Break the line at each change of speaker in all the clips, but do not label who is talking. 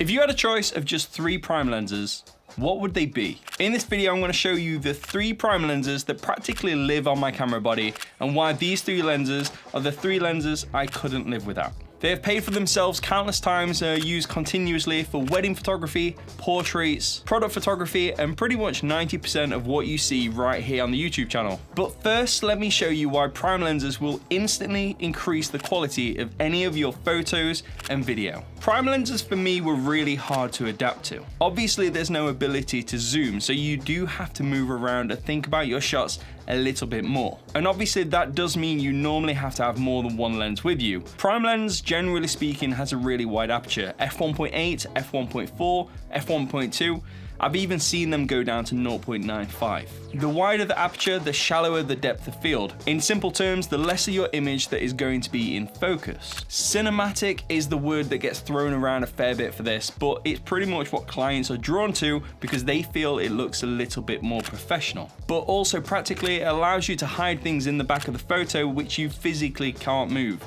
If you had a choice of just 3 prime lenses, what would they be? In this video, I'm going to show you the 3 prime lenses that practically live on my camera body and why these 3 lenses are the 3 lenses I couldn't live without. They have paid for themselves countless times and are used continuously for wedding photography, portraits, product photography, and pretty much 90% of what you see right here on the YouTube channel. But first, let me show you why prime lenses will instantly increase the quality of any of your photos and video. Prime lenses for me were really hard to adapt to. Obviously, there's no ability to zoom, so you do have to move around and think about your shots a little bit more. And obviously that does mean you normally have to have more than one lens with you. Prime lens, generally speaking, has a really wide aperture, f1.8, f1.4, f1.2. I've even seen them go down to 0.95. The wider the aperture, the shallower the depth of field. In simple terms, the lesser your image that is going to be in focus. Cinematic is the word that gets thrown around a fair bit for this, but it's pretty much what clients are drawn to because they feel it looks a little bit more professional. But also practically, it allows you to hide things in the back of the photo which you physically can't move.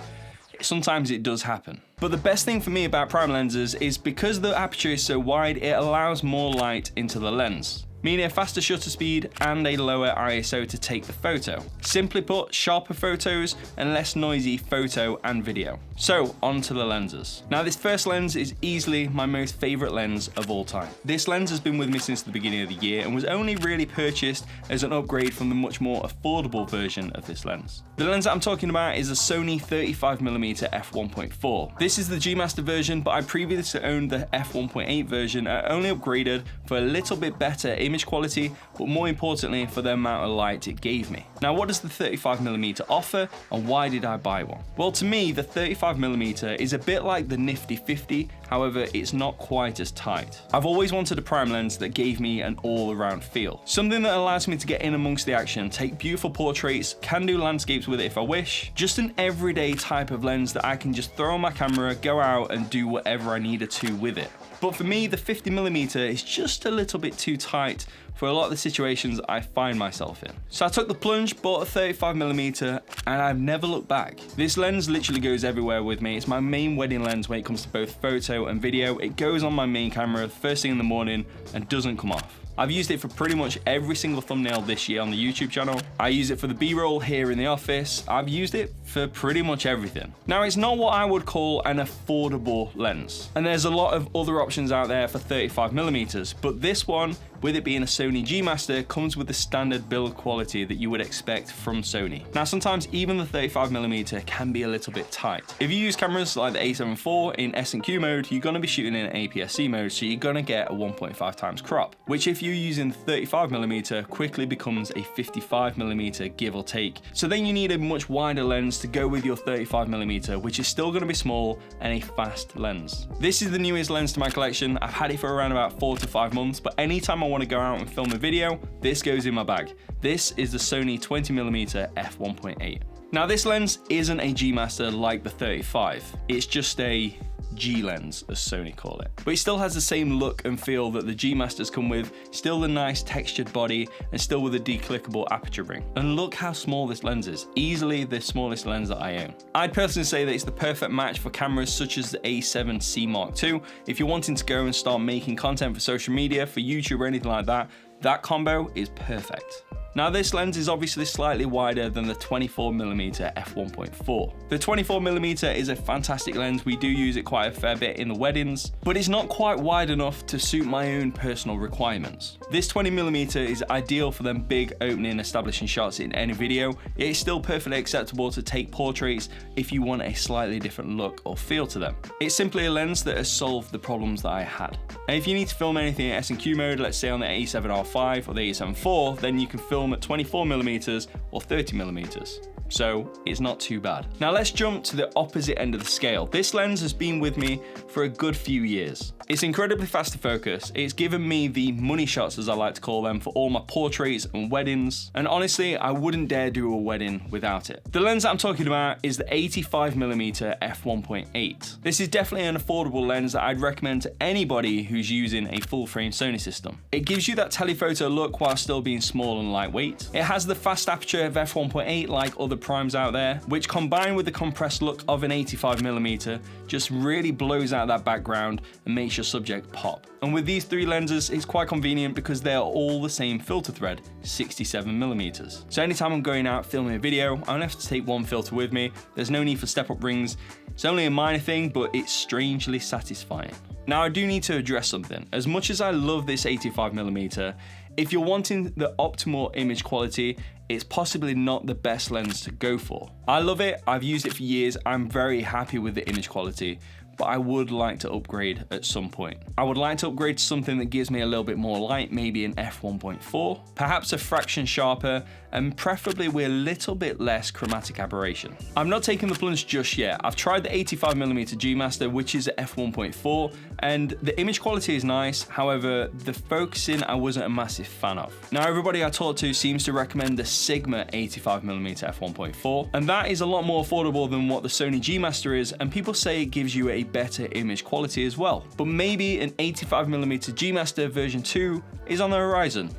Sometimes it does happen. But the best thing for me about prime lenses is because the aperture is so wide, it allows more light into the lens, meaning a faster shutter speed and a lower ISO to take the photo. Simply put, sharper photos and less noisy photo and video. So onto the lenses. Now this first lens is easily my most favorite lens of all time. This lens has been with me since the beginning of the year and was only really purchased as an upgrade from the much more affordable version of this lens. The lens that I'm talking about is a Sony 35mm f1.4. This is the G Master version, but I previously owned the f1.8 version and only upgraded for a little bit better image quality, but more importantly for the amount of light it gave me. Now what does the 35mm offer and why did I buy one? Well, to me the 35mm is a bit like the Nifty 50, however it's not quite as tight. I've always wanted a prime lens that gave me an all-around feel. Something that allows me to get in amongst the action, take beautiful portraits, can do landscapes with it if I wish. Just an everyday type of lens that I can just throw on my camera, go out and do whatever I needed to with it. But for me, the 50mm is just a little bit too tight for a lot of the situations I find myself in. So I took the plunge, bought a 35mm, and I've never looked back. This lens literally goes everywhere with me. It's my main wedding lens when it comes to both photo and video. It goes on my main camera first thing in the morning and doesn't come off. I've used it for pretty much every single thumbnail this year on the YouTube channel. I use it for the B-roll here in the office. I've used it for pretty much everything. Now, it's not what I would call an affordable lens. And there's a lot of other options out there for 35mm, but this one, with it being a Sony G Master, comes with the standard build quality that you would expect from Sony. Now, sometimes even the 35mm can be a little bit tight. If you use cameras like the A7 IV in S&Q mode, you're gonna be shooting in APS-C mode, so you're gonna get a 1.5 times crop, which if you're using 35mm quickly becomes a 55mm give or take. So then you need a much wider lens to go with your 35mm, which is still gonna be small and a fast lens. This is the newest lens to my collection. I've had it for around about 4 to 5 months, but anytime I want to go out and film a video, this goes in my bag. This is the Sony 20mm f1.8. Now this lens isn't a G Master like the 35, it's just a G lens, as Sony call it. But it still has the same look and feel that the G Masters come with, still the nice textured body, and still with a declickable aperture ring. And look how small this lens is, easily the smallest lens that I own. I'd personally say that it's the perfect match for cameras such as the A7C Mark II. If you're wanting to go and start making content for social media, for YouTube or anything like that, that combo is perfect. Now this lens is obviously slightly wider than the 24mm f1.4. The 24mm is a fantastic lens, we do use it quite a fair bit in the weddings, but it's not quite wide enough to suit my own personal requirements. This 20mm is ideal for them big opening establishing shots in any video. It is still perfectly acceptable to take portraits if you want a slightly different look or feel to them. It's simply a lens that has solved the problems that I had. And if you need to film anything in S&Q mode, let's say on the A7R5 or the A7 IV, then you can film at 24mm or 30mm. So it's not too bad. Now let's jump to the opposite end of the scale. This lens has been with me for a good few years. It's incredibly fast to focus. It's given me the money shots, as I like to call them, for all my portraits and weddings. And honestly, I wouldn't dare do a wedding without it. The lens that I'm talking about is the 85mm f1.8. This is definitely an affordable lens that I'd recommend to anybody who's using a full frame Sony system. It gives you that telephoto look while still being small and lightweight. It has the fast aperture of f1.8 like other primes out there, which combined with the compressed look of an 85mm just really blows out that background and makes your subject pop. And with these three lenses, it's quite convenient because they are all the same filter thread, 67mm. So anytime I'm going out filming a video, I only have to take one filter with me. There's no need for step-up rings. It's only a minor thing, but it's strangely satisfying. Now I do need to address something. As much as I love this 85mm, if you're wanting the optimal image quality, it's possibly not the best lens to go for. I love it, I've used it for years, I'm very happy with the image quality, but I would like to upgrade at some point. I would like to upgrade to something that gives me a little bit more light, maybe an f1.4, perhaps a fraction sharper, and preferably with a little bit less chromatic aberration. I'm not taking the plunge just yet. I've tried the 85mm G Master, which is f1.4, and the image quality is nice. However, the focusing I wasn't a massive fan of. Now everybody I talk to seems to recommend the Sigma 85mm f1.4, and that is a lot more affordable than what the Sony G Master is, and people say it gives you a better image quality as well. But maybe an 85mm G Master version 2 is on the horizon.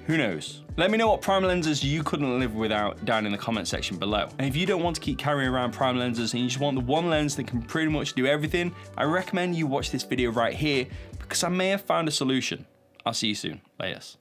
Who knows? Let me know what prime lenses you couldn't live without down in the comment section below. And if you don't want to keep carrying around prime lenses and you just want the one lens that can pretty much do everything, I recommend you watch this video right here because I may have found a solution. I'll see you soon. Laters.